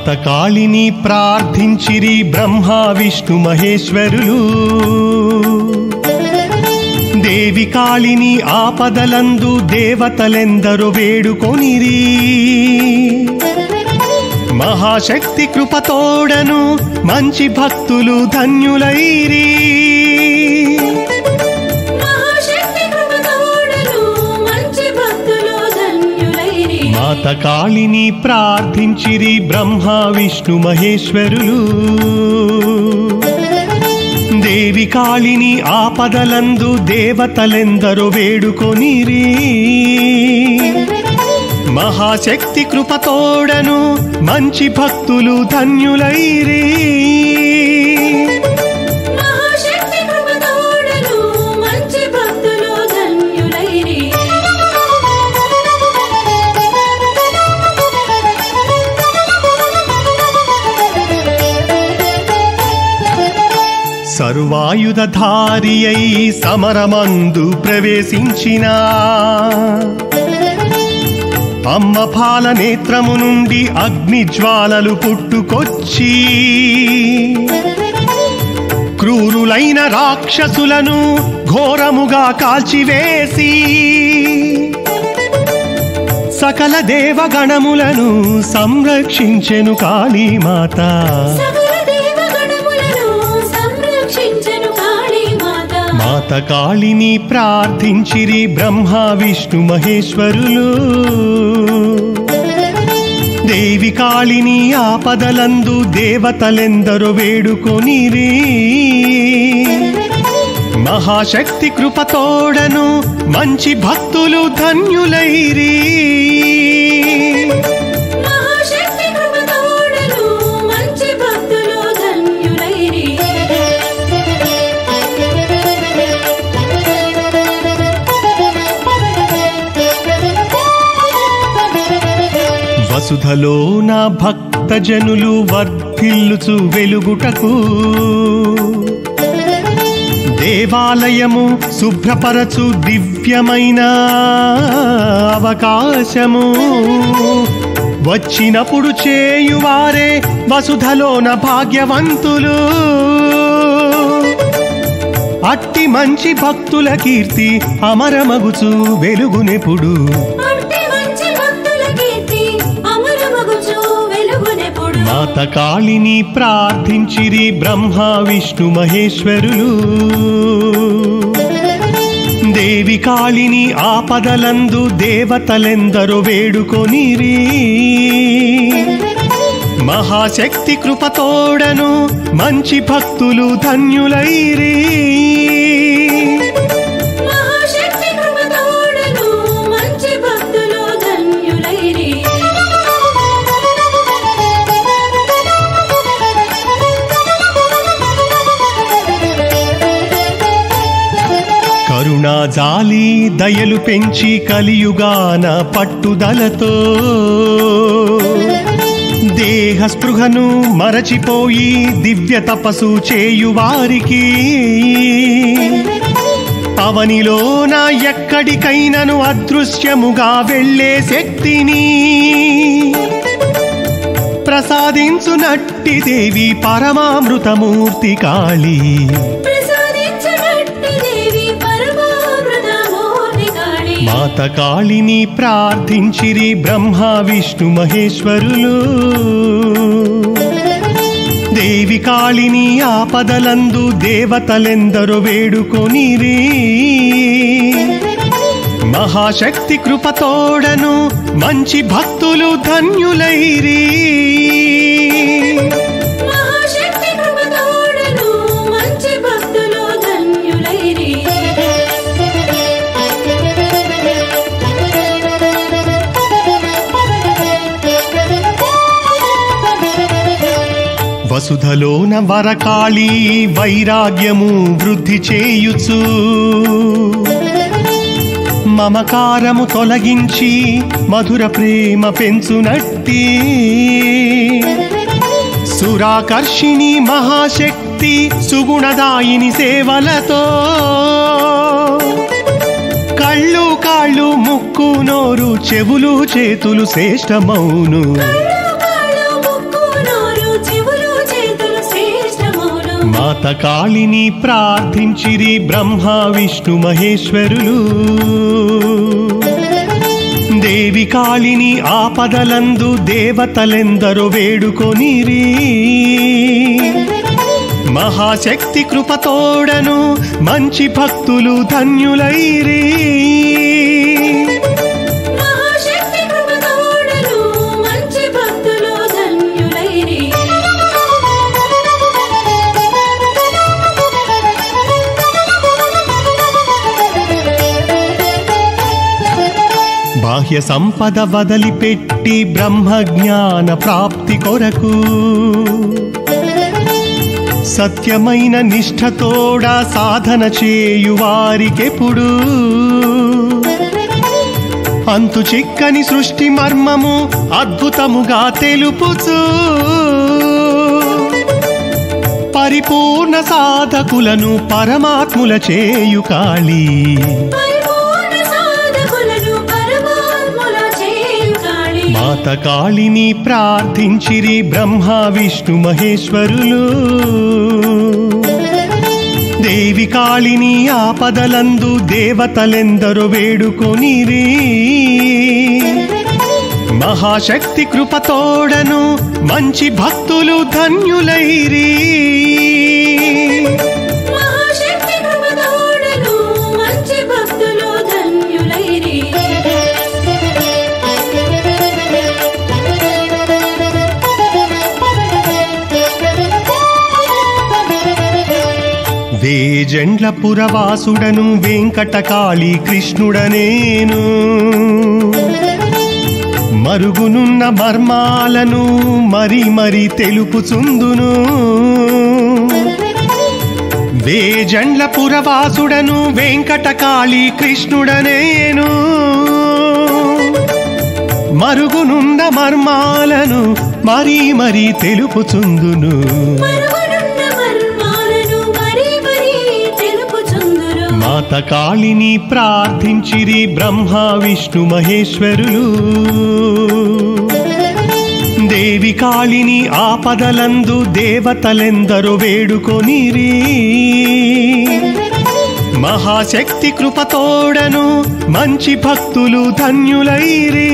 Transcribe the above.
మాత కాళిని ప్రార్థించిరి బ్రహ్మ విష్ణు మహేశ్వరులు దేవి కాళిని ఆపదలందు దేవతలెందరూ వేడుకొనిరి మహాశక్తి కృపతోడను మంచి భక్తులు ధన్యులైరి మాత కాళిని ప్రార్థించిరి బ్రహ్మ విష్ణు మహేశ్వరులు దేవి కాళిని ఆపదలందు దేవతలెందరూ వేడుకొనిరి మహాశక్తి కృపతోడను మంచి భక్తులు ధన్యులైరి సర్వాయుధధారి అయి సమరమందు ప్రవేశించిన అమ్మ పాల నేత్రము నుండి అగ్ని జ్వాలలు పుట్టుకొచ్చి క్రూరులైన రాక్షసులను ఘోరముగా కాల్చివేసి సకల దేవగణములను సంరక్షించెను కాళీమాత మాత కాళిని ప్రార్థించిరి బ్రహ్మ విష్ణు మహేశ్వరులు దేవి కాళిని ఆపదలందు దేవతలెందరూ వేడుకొనిరి మహాశక్తి కృపతోడను మంచి భక్తులు ధన్యులైరి వసుధలో నా భక్తజనులు వర్ధిల్లుచు వెలుగుటకు దేవాలయము శుభ్రపరచు దివ్యమైన అవకాశము వచ్చినప్పుడు చేయువారే వసుధలోన భాగ్యవంతులు అట్టి మంచి భక్తుల కీర్తి అమరమగుచు వెలుగునెప్పుడు మాత కాళిని ప్రార్థించిరి బ్రహ్మ విష్ణు మహేశ్వరులు దేవి కాళిని ఆపదలందు దేవతలెందరూ వేడుకొనిరి మహాశక్తి కృపతోడను మంచి భక్తులు ధన్యులైరి కరుణాజాలి దయలు పెంచి కలియుగాన పట్టుదలతో దేహ స్పృహను మరచిపోయి దివ్య తపసు చేయువారికి అవనిలోన ఎక్కడికైనను అదృశ్యముగా వెళ్ళే శక్తిని ప్రసాదించునట్టి దేవి పరమామృతమూర్తి కాళీ మాత కాళిని ప్రార్థించిరి బ్రహ్మ విష్ణు మహేశ్వరులు దేవి కాళిని ఆపదలందు దేవతలెందరూ వేడుకొనిరి మహాశక్తి కృపతోడను మంచి భక్తులు ధన్యులైరి వసుధలోన వరకాళి వైరాగ్యము వృద్ధి చేయుచు మమకారము తొలగించి మధుర ప్రేమ పెంచునట్టి సురాకర్షిణి మహాశక్తి సుగుణదాయిని సేవలతో కళ్ళు కాళ్ళు ముక్కు నోరు చెవులు చేతులు శ్రేష్టమౌను మాత కాళిని ప్రార్థించిరి బ్రహ్మ విష్ణు మహేశ్వరులు. దేవి కాళిని ఆపదలందు దేవతలెందరో వేడుకొనిరి. మహాశక్తి కృపతోడను మంచి భక్తులు ధన్యులైరి. బాహ్య సంపద వదిలిపెట్టి బ్రహ్మజ్ఞాన ప్రాప్తి కొరకు సత్యమైన నిష్ఠతోడ సాధన చేయువారికెప్పుడు అంతు చిక్కని సృష్టి మర్మము అద్భుతముగా తెలుపుచు పరిపూర్ణ సాధకులను పరమాత్ముల చేయు కాళీ. మాత కాళిని ప్రార్థించిరి బ్రహ్మ విష్ణు మహేశ్వరులు. దేవి కాళిని ఆపదలందు దేవతలెందరో వేడుకొనిరి. మహాశక్తి కృపతోడను మంచి భక్తులు ధన్యులైరి. వేజండ్ల పురవాసుడను వెంకటకాళీ కృష్ణుడనేను మరుగునున్న మర్మాలను మరి మరి తెలుపుచుందును. వేజండ్ల పురవాసుడను వెంకటకాళీ కృష్ణుడనేను మరుగునున్న మర్మాలను మరి మరి తెలుపుచుందును. మాత కాళిని ప్రార్థించిరి బ్రహ్మ విష్ణు మహేశ్వరులు. దేవి కాళిని ఆపదలందు దేవతలెందరో వేడుకొనిరి. మహాశక్తి కృపతోడను మంచి భక్తులు ధన్యులైరి.